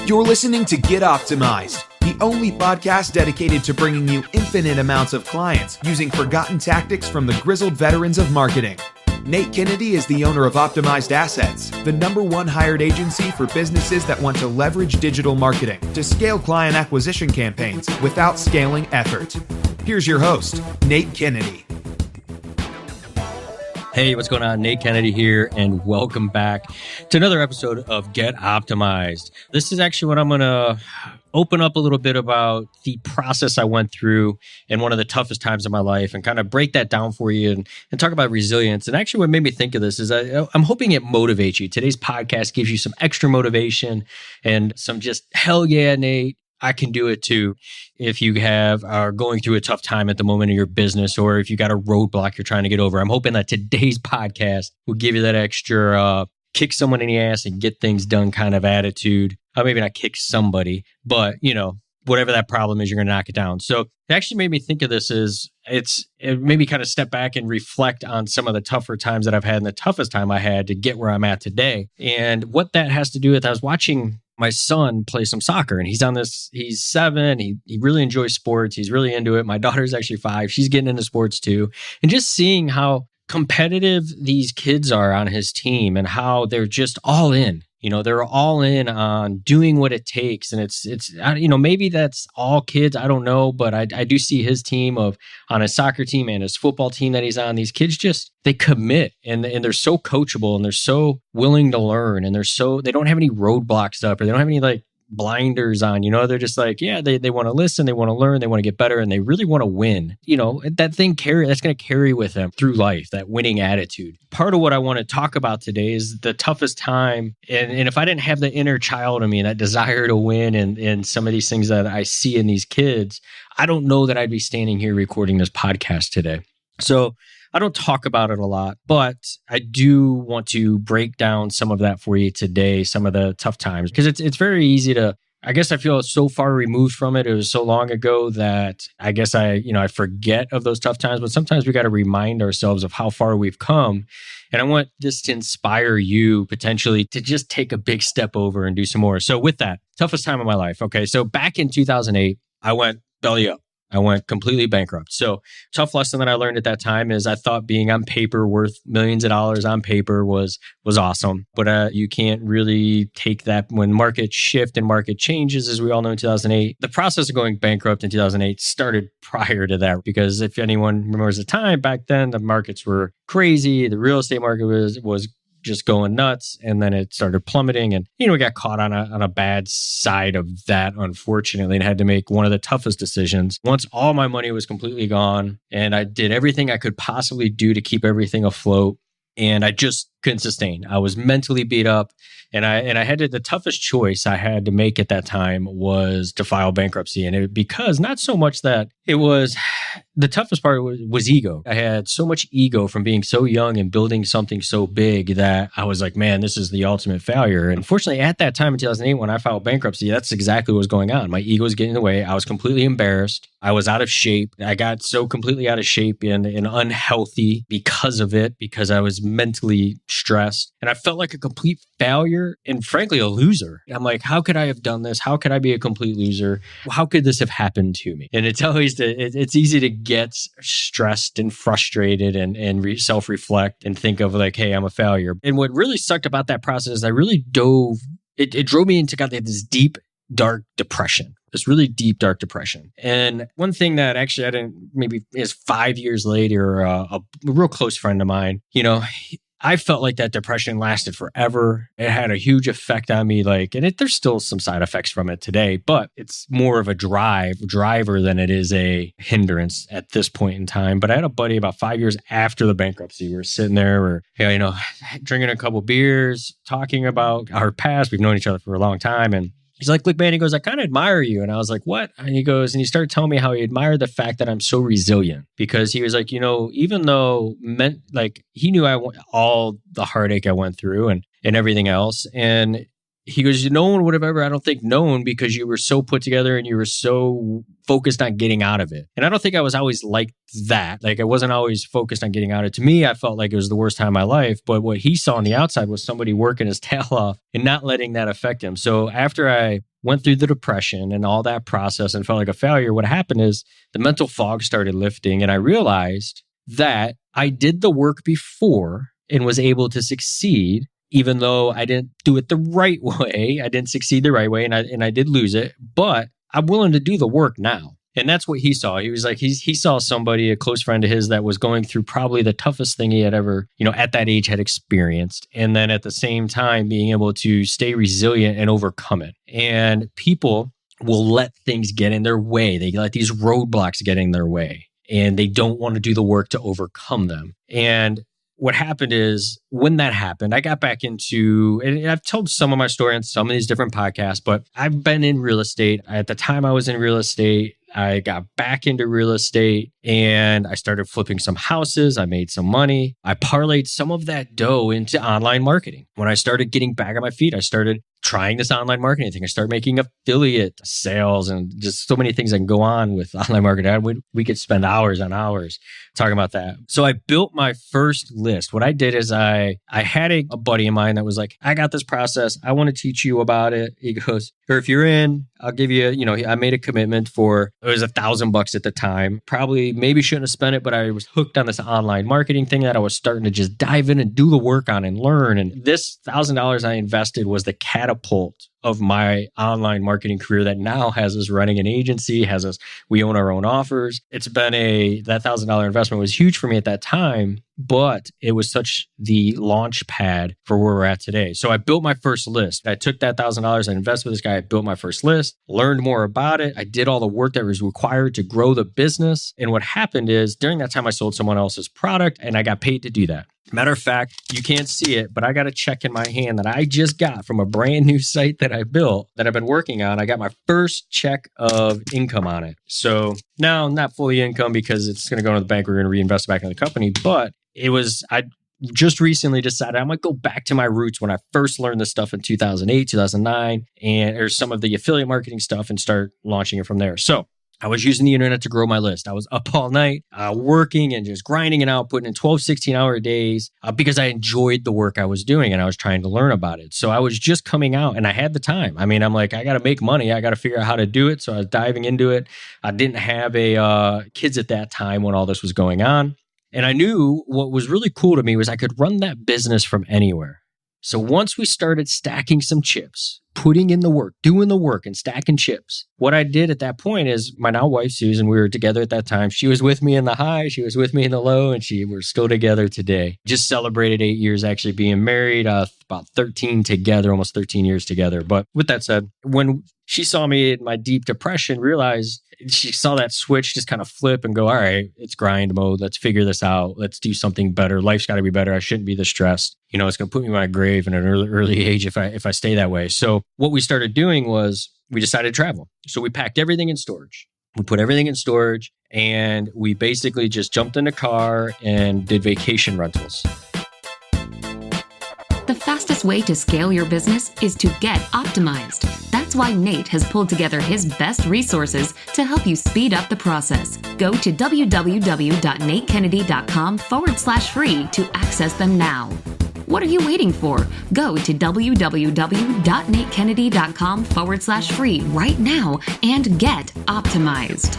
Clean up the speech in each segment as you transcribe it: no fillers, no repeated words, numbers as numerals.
You're listening to Get Optimized, the only podcast dedicated to bringing you infinite amounts of clients using forgotten tactics from the grizzled veterans of marketing. Nate Kennedy is the owner of Optimized Assets, the #1 hired agency for businesses that want to leverage digital marketing to scale client acquisition campaigns without scaling effort. Here's your host, Nate Kennedy. Hey, what's going on? Nate Kennedy here, and welcome back to another episode of Get Optimized. This is actually what I'm going to open up a little bit about the process I went through in one of the toughest times of my life and kind of break that down for you and talk about resilience. And actually what made me think of this is I'm hoping it motivates you. Today's podcast gives you some extra motivation and some just, hell yeah, Nate, I can do it too. If you are going through a tough time at the moment in your business, or if you got a roadblock you're trying to get over, I'm hoping that today's podcast will give you that extra kick someone in the ass and get things done kind of attitude. Maybe not kick somebody, but whatever that problem is, you're going to knock it down. So it actually made me think of this as it made me kind of step back and reflect on some of the tougher times that I've had and the toughest time I had to get where I'm at today. And what that has to do with, I was watching my son play some soccer, and he's 7. He really enjoys sports. He's really into it. My daughter's actually 5. She's getting into sports too. And just seeing how competitive these kids are on his team and how they're just all in. They're all in on doing what it takes. And it's maybe that's all kids. I don't know. But I do see his team on his soccer team and his football team that he's on. These kids they commit and they're so coachable and they're so willing to learn and they don't have any roadblocks up, or they don't have any blinders on. They're just they want to listen, they want to learn, they want to get better, and they really want to win. That's going to carry with them through life, that winning attitude. Part of what I want to talk about today is the toughest time, and if I didn't have the inner child in me, that desire to win, and some of these things that I see in these kids, I don't know that I'd be standing here recording this podcast today. So I don't talk about it a lot, but I do want to break down some of that for you today, some of the tough times, because it's very easy to, I guess I feel so far removed from it. It was so long ago that I guess I forget of those tough times, but sometimes we got to remind ourselves of how far we've come. And I want this to inspire you potentially to just take a big step over and do some more. So with that, toughest time of my life. Okay. So back in 2008, I went belly up. I went completely bankrupt. So tough lesson that I learned at that time is I thought being on paper worth millions of dollars on paper was awesome. But you can't really take that when markets shift and market changes, as we all know in 2008. The process of going bankrupt in 2008 started prior to that, because if anyone remembers the time back then, the markets were crazy. The real estate market was just going nuts, and then it started plummeting, and we got caught on a bad side of that, unfortunately, and had to make one of the toughest decisions. Once all my money was completely gone, and I did everything I could possibly do to keep everything afloat, and I just couldn't sustain. I was mentally beat up, and I had the toughest choice I had to make at that time was to file bankruptcy. And because not so much that it was, the toughest part was ego. I had so much ego from being so young and building something so big that I was like, man, this is the ultimate failure. And unfortunately, at that time in 2008, when I filed bankruptcy, that's exactly what was going on. My ego was getting in the way. I was completely embarrassed. I was out of shape. I got so completely out of shape and unhealthy because of it, because I was mentally stressed. And I felt like a complete failure and frankly, a loser. I'm like, how could I have done this? How could I be a complete loser? How could this have happened to me? And it's easy to get stressed and frustrated and self-reflect and think of hey, I'm a failure. And what really sucked about that process is I really it drove me into this deep, dark depression. This really deep, dark depression. And one thing that actually I didn't, maybe is 5 years later, a real close friend of mine, I felt like that depression lasted forever. It had a huge effect on me, there's still some side effects from it today, but it's more of a driver than it is a hindrance at this point in time. But I had a buddy about 5 years after the bankruptcy. We were sitting there, drinking a couple beers, talking about our past. We've known each other for a long time, and he's like, look, man, he goes, I kind of admire you. And I was like, what? And he goes, and he started telling me how he admired the fact that I'm so resilient, because he was like, even though he knew all the heartache I went through and everything else. And he goes, no one would have ever, I don't think, known because you were so put together and you were so focused on getting out of it. And I don't think I was always like that. Like I wasn't always focused on getting out of it. To me, I felt like it was the worst time of my life. But what he saw on the outside was somebody working his tail off and not letting that affect him. So after I went through the depression and all that process and felt like a failure, what happened is the mental fog started lifting and I realized that I did the work before and was able to succeed, even though I didn't do it the right way. I didn't succeed the right way and I did lose it, but I'm willing to do the work now. And that's what he saw. He was like, he saw somebody, a close friend of his, that was going through probably the toughest thing he had ever, at that age had experienced. And then at the same time, being able to stay resilient and overcome it. And people will let things get in their way. They let these roadblocks get in their way and they don't want to do the work to overcome them. And what happened is when that happened, I got back into, and I've told some of my story on some of these different podcasts, but I've been in real estate. At the time I was in real estate, I got back into real estate and I started flipping some houses. I made some money. I parlayed some of that dough into online marketing. When I started getting back on my feet, I started trying this online marketing thing. I started making affiliate sales and just so many things that can go on with online marketing. We could spend hours on hours talking about that. So I built my first list. What I did is I had a buddy of mine that was like, I got this process. I want to teach you about it. He goes, or if you're in, I'll give you, I made a commitment for, it was $1,000 at the time. Probably, maybe shouldn't have spent it, but I was hooked on this online marketing thing that I was starting to just dive in and do the work on and learn. And this $1,000 I invested was the catapult of my online marketing career that now has us running an agency, we own our own offers. It's been that $1,000 investment was huge for me at that time, but it was such the launch pad for where we're at today. So I built my first list. I took that $1,000, I invested with this guy, I built my first list, learned more about it. I did all the work that was required to grow the business. And what happened is during that time, I sold someone else's product and I got paid to do that. Matter of fact, you can't see it, but I got a check in my hand that I just got from a brand new site that I built that I've been working on. I got my first check of income on it. So now not fully income because it's going to go into the bank. We're going to reinvest it back in the company. But I just recently decided I'm going to go back to my roots when I first learned this stuff in 2008, 2009, or some of the affiliate marketing stuff and start launching it from there. So I was using the internet to grow my list. I was up all night working and just grinding it out, putting in 12, 16-hour days because I enjoyed the work I was doing and I was trying to learn about it. So I was just coming out and I had the time. I mean, I'm like, I got to make money. I got to figure out how to do it. So I was diving into it. I didn't have kids at that time when all this was going on. And I knew what was really cool to me was I could run that business from anywhere. So once we started stacking some chips, putting in the work, doing the work and stacking chips, what I did at that point is my now wife, Susan, we were together at that time. She was with me in the high, she was with me in the low, and we're still together today. Just celebrated 8 years actually being married, about 13 together, almost 13 years together. But with that said, when she saw me in my deep depression, realized she saw that switch just kind of flip and go, all right, it's grind mode. Let's figure this out. Let's do something better. Life's got to be better. I shouldn't be this stressed. It's going to put me in my grave in an early age if I stay that way. So what we started doing was we decided to travel. So we packed everything in storage. We put everything in storage and we basically just jumped in a car and did vacation rentals. The fastest way to scale your business is to get optimized. That's why Nate has pulled together his best resources to help you speed up the process. Go to www.natekennedy.com/free to access them now. What are you waiting for? Go to www.natekennedy.com/free right now and get optimized.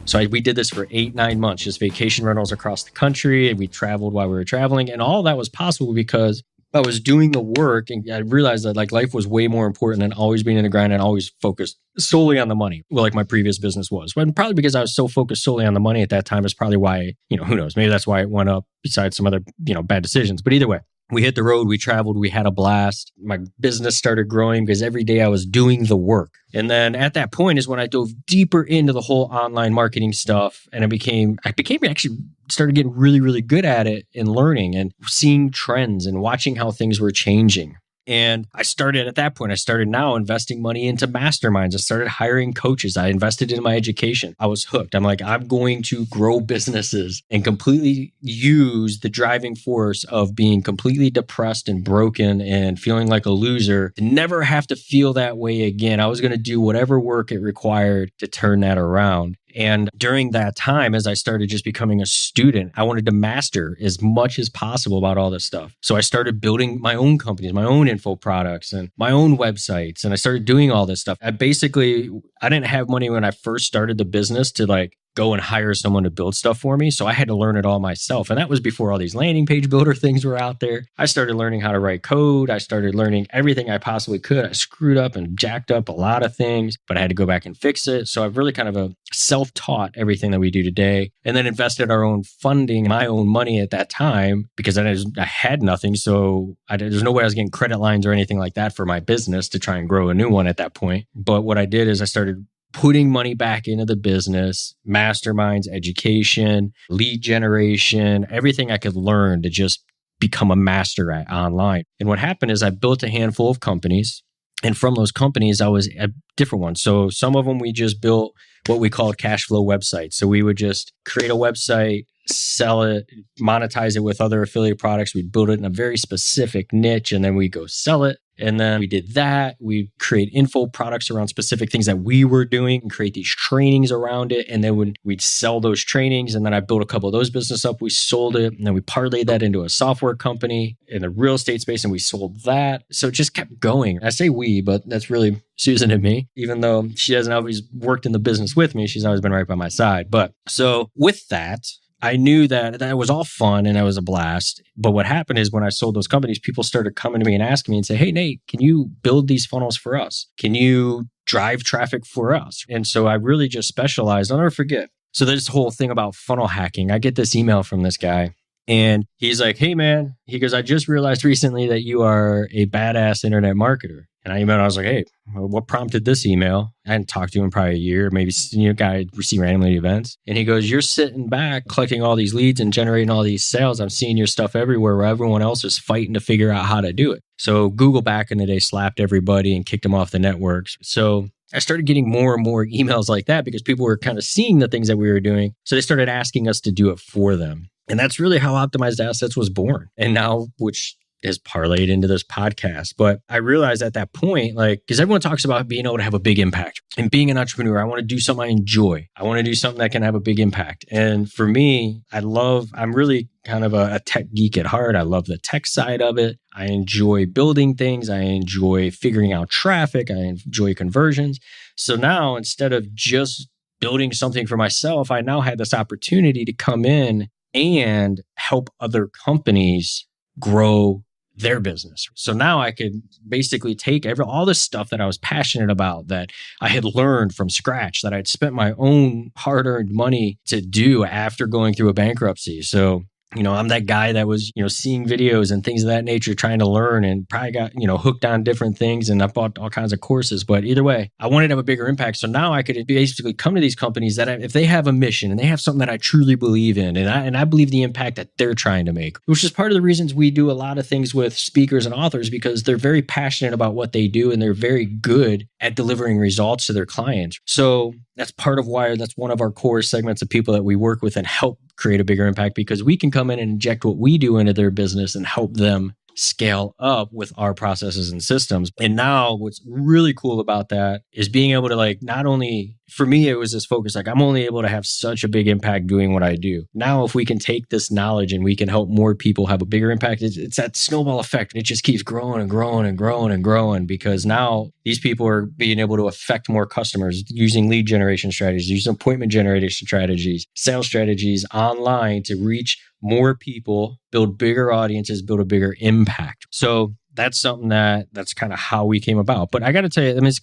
So we did this for 8-9 months, just vacation rentals across the country. And we traveled while we were traveling. And all that was possible because I was doing the work and I realized that like life was way more important than always being in the grind and always focused solely on the money. Well, like my previous business was. But probably because I was so focused solely on the money at that time is probably why, who knows, maybe that's why it went up besides some other, bad decisions. But either way, we hit the road, we traveled, we had a blast. My business started growing because every day I was doing the work. And then at that point is when I dove deeper into the whole online marketing stuff. And I became actually started getting really, really good at it and learning and seeing trends and watching how things were changing. And I started at that point. I started now investing money into masterminds. I started hiring coaches. I invested in my education. I was hooked. I'm like, I'm going to grow businesses and completely use the driving force of being completely depressed and broken and feeling like a loser to never have to feel that way again. I was going to do whatever work it required to turn that around. And during that time, as I started just becoming a student, I wanted to master as much as possible about all this stuff. So I started building my own companies, my own info products and my own websites. And I started doing all this stuff. I didn't have money when I first started the business to like go and hire someone to build stuff for me. So I had to learn it all myself. And that was before all these landing page builder things were out there. I started learning how to write code. I started learning everything I possibly could. I screwed up and jacked up a lot of things, but I had to go back and fix it. So I've really kind of self-taught everything that we do today, and then invested our own funding, my own money at that time, because I had nothing. So there's no way I was getting credit lines or anything like that for my business to try and grow a new one at that point. But what I did is I started putting money back into the business, masterminds, education, lead generation, everything I could learn to just become a master at online. And what happened is I built a handful of companies. And from those companies, I was at different ones. So some of them we just built what we called cash flow websites. So we would just create a website, sell it, monetize it with other affiliate products. We'd build it in a very specific niche, and then we go sell it. And then we did that. We create info products around specific things that we were doing and create these trainings around it. And then when we'd sell those trainings, and then I built a couple of those businesses up, we sold it. And then we parlayed that into a software company in the real estate space, and we sold that. So it just kept going. I say we, but that's really Susan and me. Even though she hasn't always worked in the business with me, she's always been right by my side. But so with that, I knew that was all fun and that was a blast. But what happened is when I sold those companies, people started coming to me and asking me and say, hey, Nate, can you build these funnels for us? Can you drive traffic for us? And so I really just specialized. I'll never forget. So there's this whole thing about funnel hacking. I get this email from this guy and he's like, hey, man, he goes, I just realized recently that you are a badass internet marketer. And I was like, hey, what prompted this email? I hadn't talked to him in probably a year, maybe guy receive randomly events. And he goes, you're sitting back collecting all these leads and generating all these sales. I'm seeing your stuff everywhere where everyone else is fighting to figure out how to do it. So Google back in the day slapped everybody and kicked them off the networks. So I started getting more and more emails like that because people were kind of seeing the things that we were doing. So they started asking us to do it for them. And that's really how Optimized Assets was born. And now, which is parlayed into this podcast. But I realized at that point, because everyone talks about being able to have a big impact and being an entrepreneur, I want to do something I enjoy. I want to do something that can have a big impact. And for me, I'm really kind of a tech geek at heart. I love the tech side of it. I enjoy building things. I enjoy figuring out traffic. I enjoy conversions. So now instead of just building something for myself, I now had this opportunity to come in and help other companies grow their business. So now I could basically take all this stuff that I was passionate about, that I had learned from scratch, that I'd spent my own hard-earned money to do after going through a bankruptcy. So I'm that guy that was, seeing videos and things of that nature, trying to learn, and probably got, hooked on different things, and I bought all kinds of courses. But either way, I wanted to have a bigger impact. So now I could basically come to these companies that if they have a mission and they have something that I truly believe in, and I believe the impact that they're trying to make, which is part of the reasons we do a lot of things with speakers and authors, because they're very passionate about what they do and they're very good at delivering results to their clients. So that's part of why that's one of our core segments of people that we work with and help create a bigger impact, because we can come in and inject what we do into their business and help them scale up with our processes and systems. And now what's really cool about that is being able to not only, for me, it was this focus, I'm only able to have such a big impact doing what I do. Now, if we can take this knowledge and we can help more people have a bigger impact, it's that snowball effect. It just keeps growing and growing and growing and growing, because now these people are being able to affect more customers using lead generation strategies, using appointment generation strategies, sales strategies online to reach more people, build bigger audiences, build a bigger impact. So that's something that's kind of how we came about. But I got to tell you, it's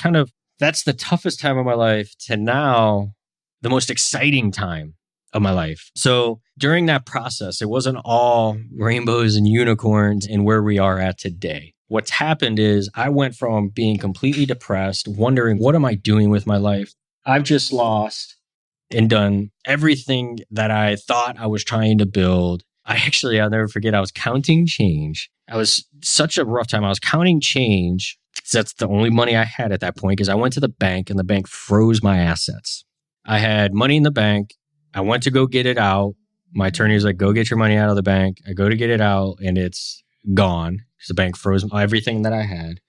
that's the toughest time of my life to now the most exciting time of my life. So during that process, it wasn't all rainbows and unicorns and where we are at today. What's happened is I went from being completely depressed, wondering, what am I doing with my life? I've just lost and done everything that I thought I was trying to build. I'll never forget, I was counting change. I was such a rough time. I was counting change. That's the only money I had at that point because I went to the bank and the bank froze my assets. I had money in the bank. I went to go get it out. My attorney was like, go get your money out of the bank. I go to get it out and it's gone because the bank froze everything that I had.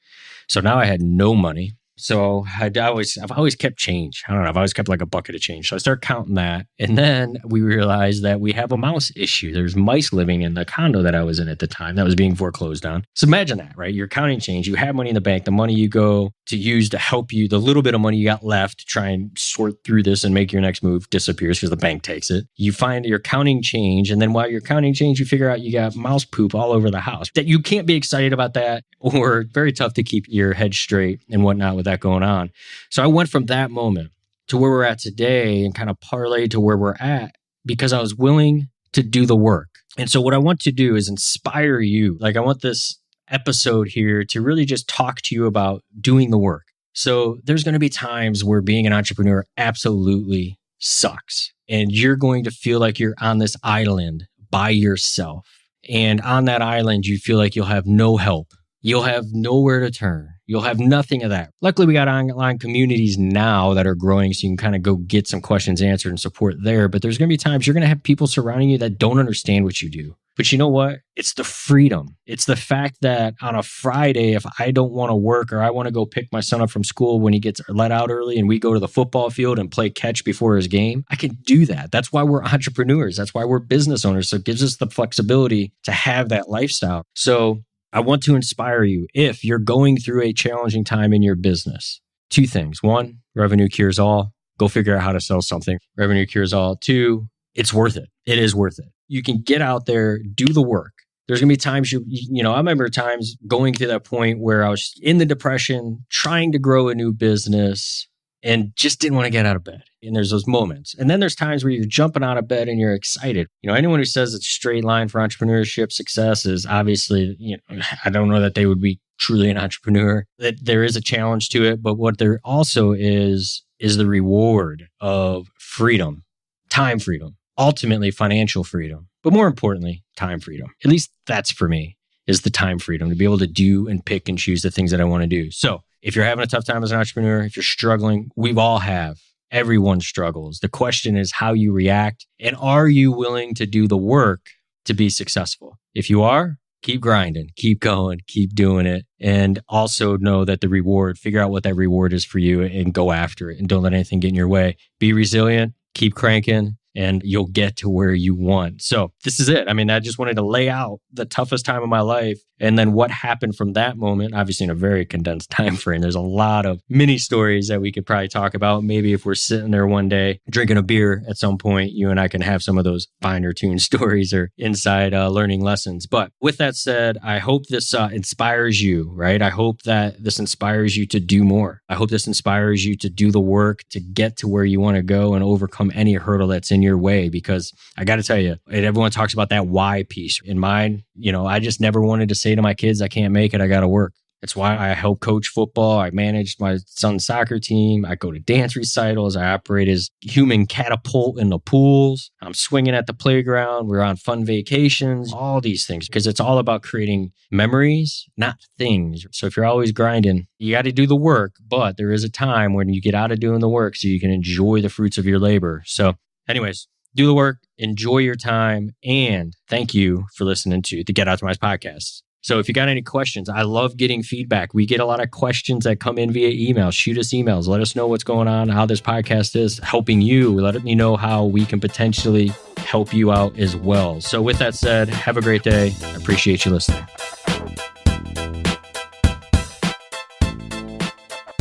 So now I had no money. So I've always kept change. I don't know. I've always kept like a bucket of change. So I started counting that. And then we realized that we have a mouse issue. There's mice living in the condo that I was in at the time that was being foreclosed on. So imagine that, right? You're counting change. You have money in the bank. The money you go to use to help you, the little bit of money you got left to try and sort through this and make your next move disappears because the bank takes it. You find you're counting change. And then while you're counting change, you figure out you got mouse poop all over the house. That you can't be excited about that, or very tough to keep your head straight and whatnot with that going on. So I went from that moment to where we're at today and kind of parlayed to where we're at because I was willing to do the work. And so what I want to do is inspire you. Like I want this episode here to really just talk to you about doing the work. So there's going to be times where being an entrepreneur absolutely sucks. And you're going to feel like you're on this island by yourself. And on that island, you feel like you'll have no help. You'll have nowhere to turn. You'll have nothing of that. Luckily, we got online communities now that are growing, so you can kind of go get some questions answered and support there. But there's going to be times you're going to have people surrounding you that don't understand what you do. But you know what? It's the freedom. It's the fact that on a Friday, if I don't want to work or I want to go pick my son up from school when he gets let out early and we go to the football field and play catch before his game, I can do that. That's why we're entrepreneurs. That's why we're business owners. So it gives us the flexibility to have that lifestyle. So I want to inspire you if you're going through a challenging time in your business. Two things. One, revenue cures all. Go figure out how to sell something. Revenue cures all. Two, it's worth it. It is worth it. You can get out there, do the work. There's going to be times I remember times going to that point where I was in the depression, trying to grow a new business and just didn't want to get out of bed. And there's those moments. And then there's times where you're jumping out of bed and you're excited. Anyone who says it's a straight line for entrepreneurship success is obviously, I don't know that they would be truly an entrepreneur. That there is a challenge to it, but what there also is the reward of freedom, time freedom, ultimately financial freedom, but more importantly, time freedom. At least that's for me, is the time freedom to be able to do and pick and choose the things that I want to do. So if you're having a tough time as an entrepreneur, if you're struggling, we all have. Everyone struggles. The question is how you react, and are you willing to do the work to be successful? If you are, keep grinding, keep going, keep doing it. And also know that the reward, figure out what that reward is for you and go after it and don't let anything get in your way. Be resilient, keep cranking, and you'll get to where you want. So this is it. I just wanted to lay out the toughest time of my life and then what happened from that moment, obviously in a very condensed time frame. There's a lot of mini stories that we could probably talk about. Maybe if we're sitting there one day drinking a beer at some point, you and I can have some of those finer tuned stories or inside learning lessons. But with that said, I hope this inspires you, right? I hope that this inspires you to do more. I hope this inspires you to do the work to get to where you want to go and overcome any hurdle that's in your way. Because I got to tell you, everyone talks about that why piece. In mine, I just never wanted to say to my kids, I can't make it, I got to work. That's why I help coach football. I managed my son's soccer team. I go to dance recitals. I operate as human catapult in the pools. I'm swinging at the playground. We're on fun vacations, all these things, because it's all about creating memories, not things. So if you're always grinding, you got to do the work, but there is a time when you get out of doing the work so you can enjoy the fruits of your labor. So anyways, do the work, enjoy your time, and thank you for listening to the Get Optimized podcast. So if you got any questions, I love getting feedback. We get a lot of questions that come in via email. Shoot us emails. Let us know what's going on, how this podcast is helping you. Let me know how we can potentially help you out as well. So with that said, have a great day. I appreciate you listening.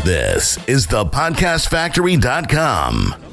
This is thepodcastfactory.com.